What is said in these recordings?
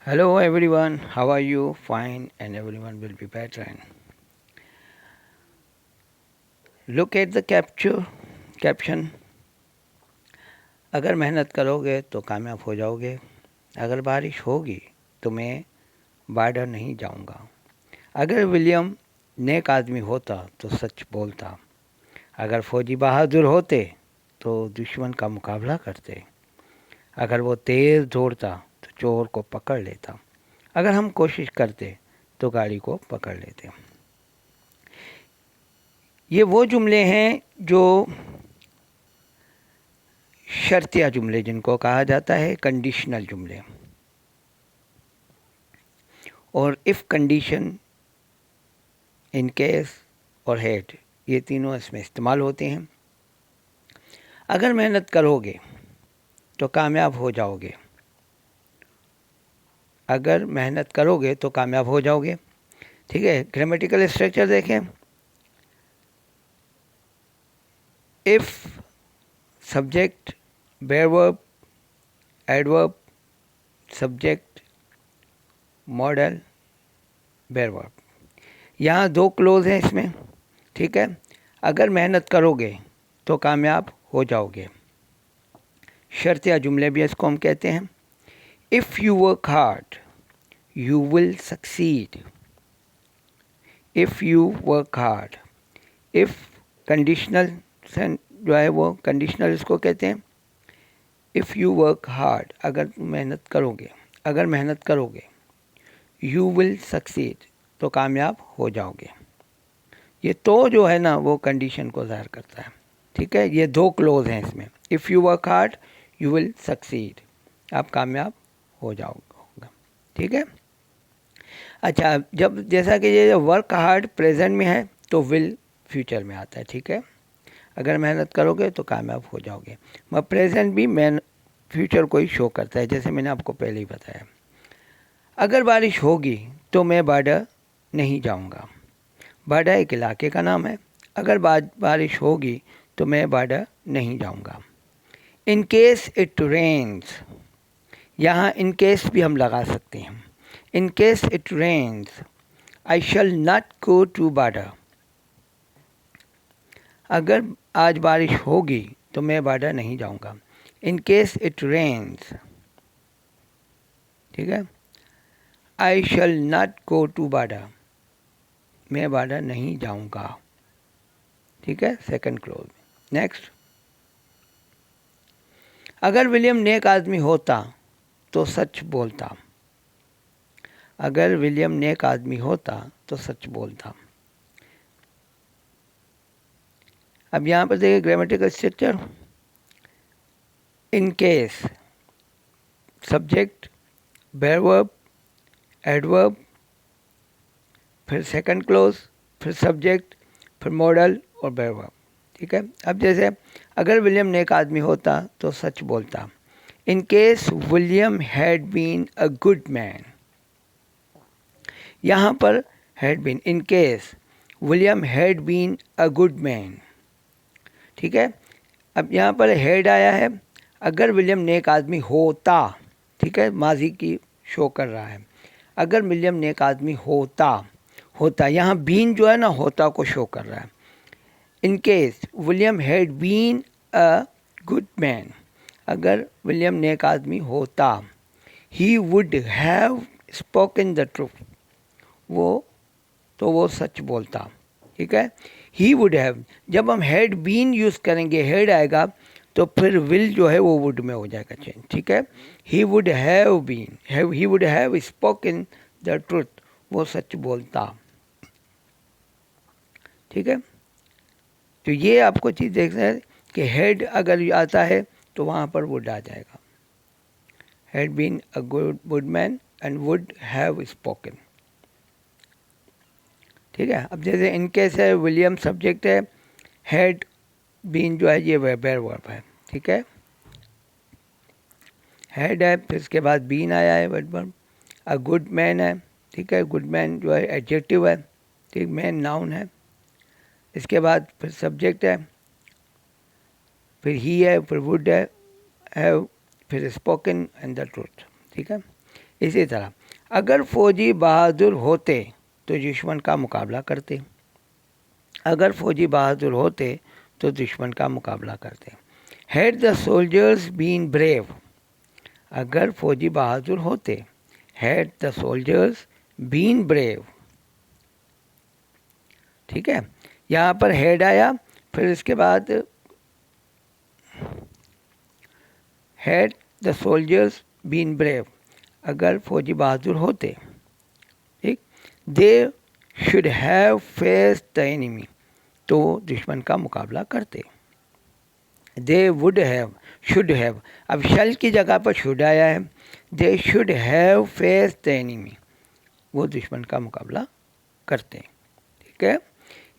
Hello everyone, how are you? Fine, and everyone will be better. And look at the caption. अगर मेहनत करोगे तो कामयाब हो जाओगे. अगर बारिश होगी तो मैं बॉर्डर नहीं जाऊंगा. अगर विलियम नेक आदमी होता तो सच बोलता. अगर फौजी बहादुर होते तो दुश्मन का मुकाबला करते. अगर वो तेज़ दौड़ता तो चोर को पकड़ लेता. अगर हम कोशिश करते तो गाड़ी को पकड़ लेते. ये वो जुमले हैं जो शर्तिया जुमले जिनको कहा जाता है कंडीशनल जुमले. और इफ़ कंडीशन, इन केस और हैड, ये तीनों इसमें इस्तेमाल होते हैं. अगर मेहनत करोगे तो कामयाब हो जाओगे. अगर मेहनत करोगे तो कामयाब हो जाओगे. ठीक है. ग्रामेटिकल स्ट्रक्चर देखें. If, subject, bare verb, adverb, subject, modal, bare verb. यहाँ दो क्लोज हैं इसमें. ठीक है. अगर मेहनत करोगे तो कामयाब हो जाओगे. शर्तिया जुमले भी इसको हम कहते हैं. If you work hard you will succeed. If you work hard. If conditional जो है वो कंडीशनल इसको कहते हैं. इफ़ यू वर्क हार्ड, अगर तुम मेहनत करोगे, अगर मेहनत करोगे. यू विल सक्सीड, तो कामयाब हो जाओगे. ये तो जो है ना वो कंडीशन को ज़ाहिर करता है. ठीक है. ये दो क्लोज हैं इसमें. If you work hard you will succeed, आप कामयाब हो जाओगे. ठीक है. अच्छा, जब जैसा कि ये वर्क हार्ड प्रेजेंट में है तो विल फ्यूचर में आता है. ठीक है. अगर मेहनत करोगे तो कामयाब हो जाओगे. मगर प्रेजेंट भी फ्यूचर को ही शो करता है, जैसे मैंने आपको पहले ही बताया. अगर बारिश होगी तो मैं बॉर्डर नहीं जाऊंगा. बॉर्डर एक इलाके का नाम है. अगर बारिश होगी तो मैं बॉर्डर नहीं जाऊंगा. इन केस इट रेन्स, यहाँ इन केस भी हम लगा सकते हैं. In case it rains I shall not go to border. अगर आज बारिश होगी तो मैं बॉर्डर नहीं जाऊंगा. In case it rains. ठीक है. I shall not go to border, मैं बॉर्डर नहीं जाऊंगा. ठीक है. Second clause. नेक्स्ट. अगर विलियम नेक आदमी होता तो सच बोलता. अगर विलियम नेक आदमी होता तो सच बोलता. अब यहाँ पर देखिए grammatical structure. In case, subject, bare verb, adverb, फिर सेकंड क्लोज, फिर सब्जेक्ट, फिर मॉडल और बेयर वर्ब. ठीक है. अब जैसे अगर विलियम नेक आदमी होता तो सच बोलता. In case William had been a good man. यहाँ पर had been. In case William had been a good man. ठीक है. अब यहाँ पर हैड आया है. अगर विलियम नेक आदमी होता, ठीक है, माजी की शो कर रहा है. अगर विलियम नेक आदमी होता, होता यहाँ बीन जो है ना होता को शो कर रहा है. In case William had been a good man. अगर विलियम नेक आदमी होता, he would have spoken the truth. वो सच बोलता. ठीक है. ही वुड हैव, जब हम हैड बीन यूज़ करेंगे, हैड आएगा तो फिर विल जो है वो वुड में हो जाएगा चेंज. ठीक है. He would have been, he would have spoken the truth, वो सच बोलता. ठीक है. तो ये आपको चीज़ देखना है कि हेड अगर आता है तो वहाँ पर वुड आ जाएगा. Had been a good man and would have spoken. ठीक है. अब जैसे इन केस है, विलियम सब्जेक्ट है, हैड बीन जो है ये बेयर वर्ब है. ठीक है. हैड है, फिर इसके बाद बीन आया है वर्ब. अ गुड मैन है. ठीक है. गुड मैन जो है एडजेक्टिव है. ठीक. मैन नाउन है. इसके बाद फिर सब्जेक्ट है, फिर ही है, फिर वुड है, फिर स्पोकन एंड द ट्रूथ. ठीक है. इसी तरह अगर फौजी बहादुर होते तो दुश्मन का मुकाबला करते। अगर फौजी बहादुर होते तो दुश्मन का मुकाबला करते। Had the soldiers been brave, अगर फौजी बहादुर होते, had the soldiers been brave. ठीक है, यहाँ पर हैड आया, फिर इसके बाद had the soldiers been brave, अगर फौजी बहादुर होते, ठीक, they should have faced the enemy, तो दुश्मन का मुकाबला करते। They would have, should have, अब शल की जगह पर शुड आया है। They should have faced the enemy, वो दुश्मन का मुकाबला करते। ठीक है,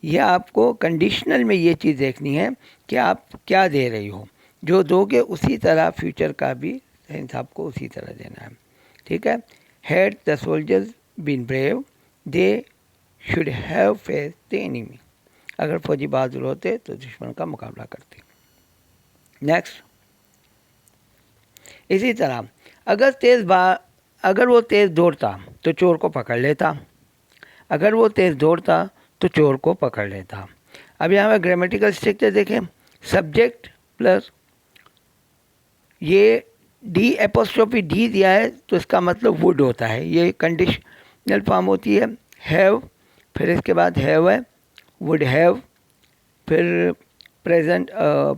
यह आपको कंडीशनल में ये चीज़ देखनी है कि आप क्या दे रही हो, जो दोगे उसी तरह फ्यूचर का भी सेंस आपको उसी तरह देना है। ठीक है, had the soldiers been brave they should have faced the enemy, अगर फौजी बहादुर होते तो दुश्मन का मुकाबला करते। नेक्स्ट, इसी तरह अगर वो तेज़ दौड़ता तो चोर को पकड़ लेता। अगर वो तेज़ दौड़ता तो चोर को पकड़ लेता। अब यहाँ पर ग्रामेटिकल स्ट्रक्चर देखें, सब्जेक्ट प्लस ये डी एपोस्ट्रोफी डी दिया है तो इसका मतलब वुड होता है, ये कंडीशनल फॉर्म होती है। हैव, फिर इसके बाद हैव है, वुड हैव, फिर प्रेजेंट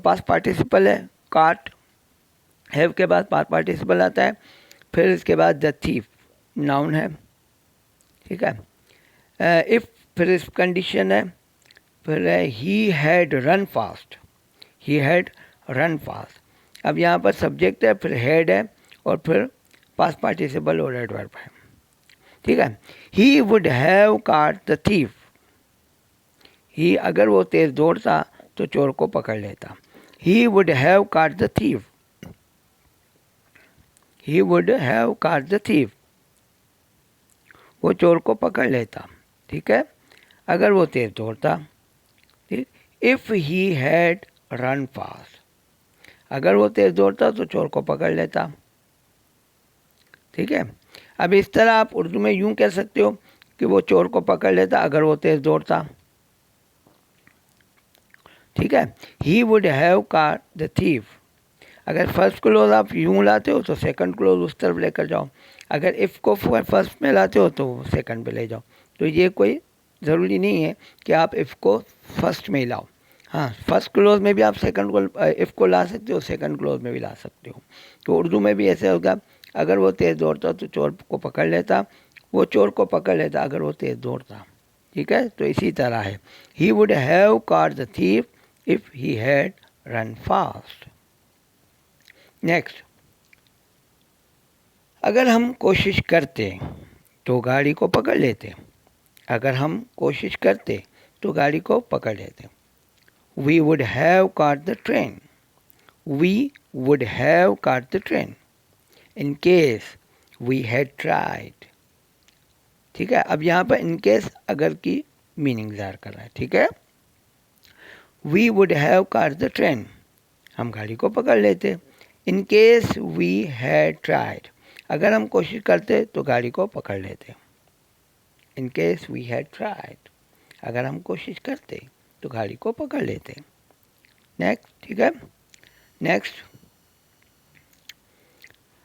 पास्ट पार्टिसिपल है काट, हैव के बाद पास्ट पार्टिसिपल आता है, फिर इसके बाद द थीफ नाउन है। ठीक है, इफ़, फिर इस कंडीशन है, फिर है he had run fast, he had run fast. अब यहाँ पर सब्जेक्ट है, फिर हैड है और फिर पास्ट पार्टिसिपल और एडवर्ब है। ठीक है, ही वुड हैव काट द थीफ, ही अगर वो तेज़ दौड़ता तो चोर को पकड़ लेता। ही वुड हैव काट the thief, he would have काट द थीफ, वो चोर को पकड़ लेता। ठीक है, अगर वो तेज़ दौड़ता। ठीक, if he had run fast, अगर वो तेज़ दौड़ता तो चोर को पकड़ लेता। ठीक है, अब इस तरह आप उर्दू में यूँ कह सकते हो कि वो चोर को पकड़ लेता अगर वो तेज़ दौड़ता। ठीक है, ही वुड हैव काट द थीफ, अगर फर्स्ट क्लोज आप यूँ लाते हो तो सेकंड क्लोज उस तरफ लेकर जाओ, अगर इफ़ को फर्स्ट में लाते हो तो सेकंड पे ले जाओ। तो ये कोई ज़रूरी नहीं है कि आप इफ़ को फर्स्ट में ही लाओ, हाँ फर्स्ट क्लोज में भी आप सेकंड को इफ़ को ला सकते हो, सेकंड क्लोज में भी ला सकते हो। तो उर्दू में भी ऐसे होगा, अगर वो तेज़ दौड़ता तो चोर को पकड़ लेता, वो चोर को पकड़ लेता अगर वो तेज़ दौड़ता। ठीक है, तो इसी तरह है, he would have caught the thief if he had run fast. Next, अगर हम कोशिश करते तो गाड़ी को पकड़ लेते, अगर हम कोशिश करते तो गाड़ी को पकड़ लेते। We would have caught the train, we would have caught the train in case we had tried। ठीक है, अब यहाँ पर in case अगर की मीनिंग ज़ाहिर कर रहा है। ठीक है, we would have caught the train, हम गाड़ी को पकड़ लेते। in case we had tried, अगर हम कोशिश करते तो गाड़ी को पकड़ लेते। in case we had tried, अगर हम कोशिश करते तो गाड़ी को पकड़ लेते। नेक्स्ट, ठीक है, नेक्स्ट,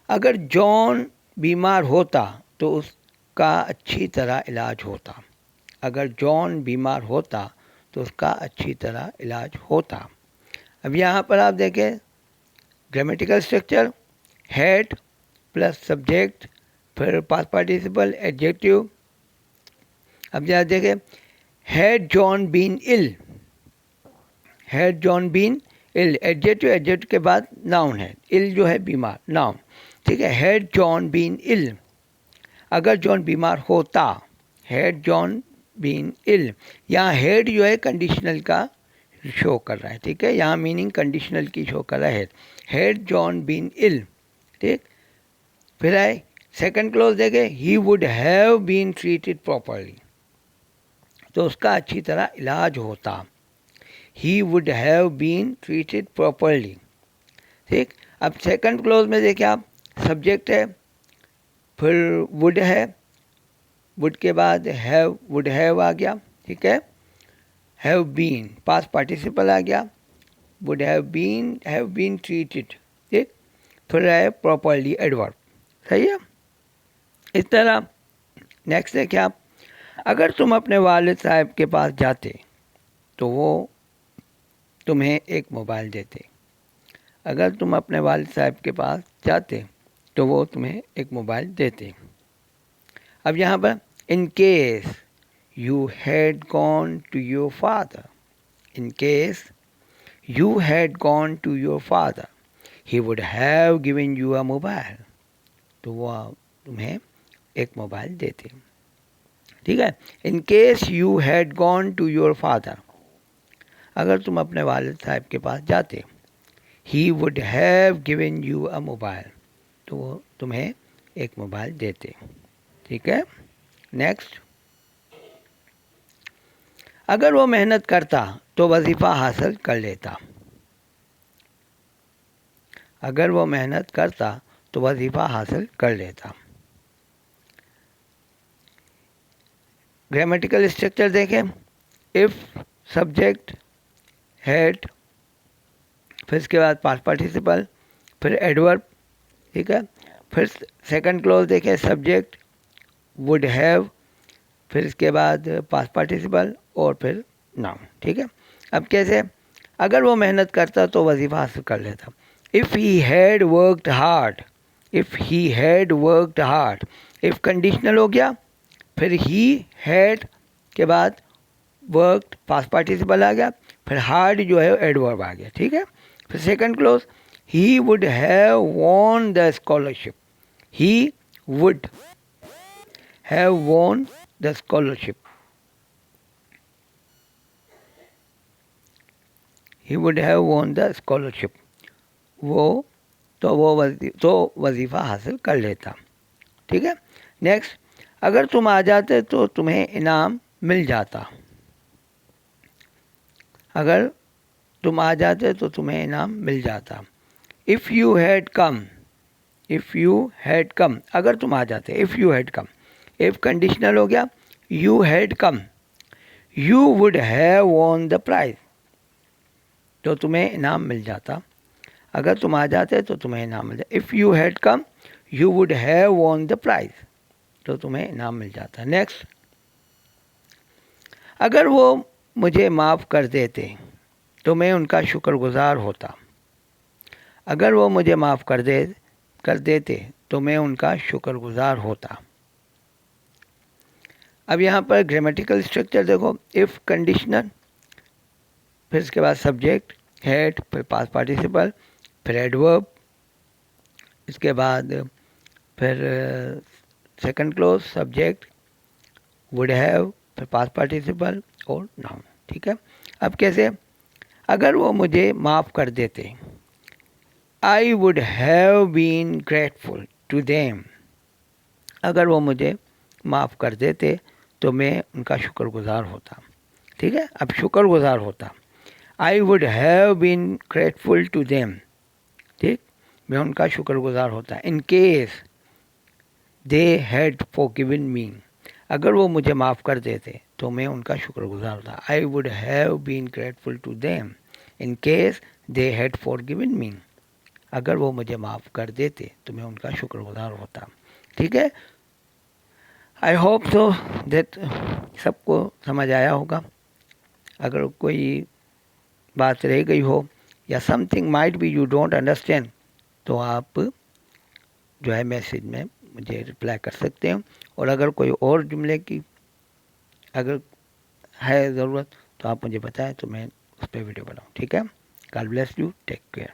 अगर जॉन बीमार होता तो उसका अच्छी तरह इलाज होता, अगर जॉन बीमार होता तो उसका अच्छी तरह इलाज होता। अब यहाँ पर आप देखें grammatical structure, had plus subject, फिर पास्ट पार्टिसिपल एडजेक्टिव। अब यहाँ देखें, had John been ill, had John been ill, adjective, adjective के बाद नाउन है, इल जो है बीमार, नाउन। ठीक है, हैड जॉन बीन इल, अगर जॉन बीमार होता, हैड जॉन बीन इल, यहाँ हैड जो है कंडीशनल का शो कर रहा है। ठीक है, यहाँ मीनिंग कंडीशनल की शो कर रहा है, हैड जॉन बीन इल। ठीक, फिर आए सेकंड क्लोज देखे, he would have been treated properly, तो उसका अच्छी तरह इलाज होता। He would have been treated properly. ठीक, अब सेकंड क्लोज में देखिए आप, सब्जेक्ट है, फिर वुड है, वुड के बाद हैव, वुड हैव आ गया, ठीक है। हैव बीन, पास्ट पार्टिसिपल आ गया, वुड हैव बीन ट्रीटेड, ठीक। फिर है प्रॉपरली एडवर्ब, सही है। इस तरह नेक्स्ट है क्या, अगर तुम अपने वालिद साहब के पास जाते तो वो तुम्हें एक मोबाइल देते। अगर तुम अपने वालिद साहब के पास जाते तो वो तुम्हें एक मोबाइल देते। अब यहाँ पर in case you had gone to your father, in case you had gone to your father he would have given you a mobile, तो वो तुम्हें एक मोबाइल देते, ठीक है। In case you had gone to your father, अगर तुम अपने वालिद साहब के पास जाते, he would have given you a mobile, तो वो तुम्हें एक मोबाइल देते, ठीक है। नेक्स्ट, अगर वो मेहनत करता तो वजीफ़ा हासिल कर लेता। अगर वो मेहनत करता तो वजीफ़ा हासिल कर लेता। ग्रामेटिकल स्ट्रक्चर देखें, इफ़, सब्जेक्ट, हैड, फिर इसके बाद पास्ट पार्टिसिपल, फिर एडवर्ब, ठीक है। फिर सेकंड क्लॉज देखें, सब्जेक्ट, वुड हैव, फिर इसके बाद पास्ट पार्टिसिपल और फिर नाउन, ठीक है। अब कैसे, अगर वो मेहनत करता तो वजीफ़ा हासिल कर लेता। If he had worked hard, if he had worked hard, if conditional हो गया, फिर ही हैड के बाद वर्कड पास्ट पार्टिसिपल आ गया, फिर हार्ड जो है एडवर्ब आ गया, ठीक है। फिर second close, he would have won the scholarship, he would have won the scholarship, he would have won the scholarship, वो वजीफ़ा हासिल कर लेता, ठीक है। नेक्स्ट, अगर तुम आ जाते तो तुम्हें इनाम मिल जाता। अगर तुम आ जाते तो तुम्हें इनाम मिल जाता। If you had come, if you had come, अगर तुम आ जाते, if you had come, if conditional हो गया, you had come, you would have won the prize, तो तुम्हें इनाम मिल जाता। अगर तुम आ जाते तो तुम्हें इनाम मिल जाता। If you had come you would have won the prize, तो तुम्हें इनाम मिल जाता। नेक्स्ट, अगर वो मुझे माफ़ कर देते तो मैं उनका शुक्रगुजार होता। अगर वो मुझे माफ़ कर देते तो मैं उनका शुक्रगुजार होता। अब यहाँ पर ग्रामेटिकल स्ट्रक्चर देखो, इफ़ कंडीशनल, फिर इसके बाद सब्जेक्ट, हैड, फिर पास्ट पार्टिसिपल, फिर एडवर्ब, इसके बाद फिर second close, subject, would have, फिर पास्ट पार्टिसिपल और नाउन, ठीक है। अब कैसे, अगर वो मुझे माफ़ कर देते, I would have been grateful to them, अगर वो मुझे माफ़ कर देते तो मैं उनका शुक्रगुजार होता, ठीक है। अब शुक्रगुजार होता, I would have been grateful to them, ठीक, मैं उनका शुक्रगुजार होता। In case they had forgiven me, अगर वो मुझे माफ़ कर देते तो मैं उनका शुक्रगुजार होता। I would have been grateful to them in case they had forgiven me, अगर वो मुझे माफ़ कर देते तो मैं उनका शुक्रगुजार होता, ठीक है। आई होप सो दैट सबको समझ आया होगा। अगर कोई बात रह गई हो या something might be you don't understand, तो आप जो है मैसेज में मुझे रिप्लाई कर सकते हैं। और अगर कोई और जुमले की अगर है ज़रूरत तो आप मुझे बताएं तो मैं उस पर वीडियो बनाऊँ, ठीक है। God bless you, take care.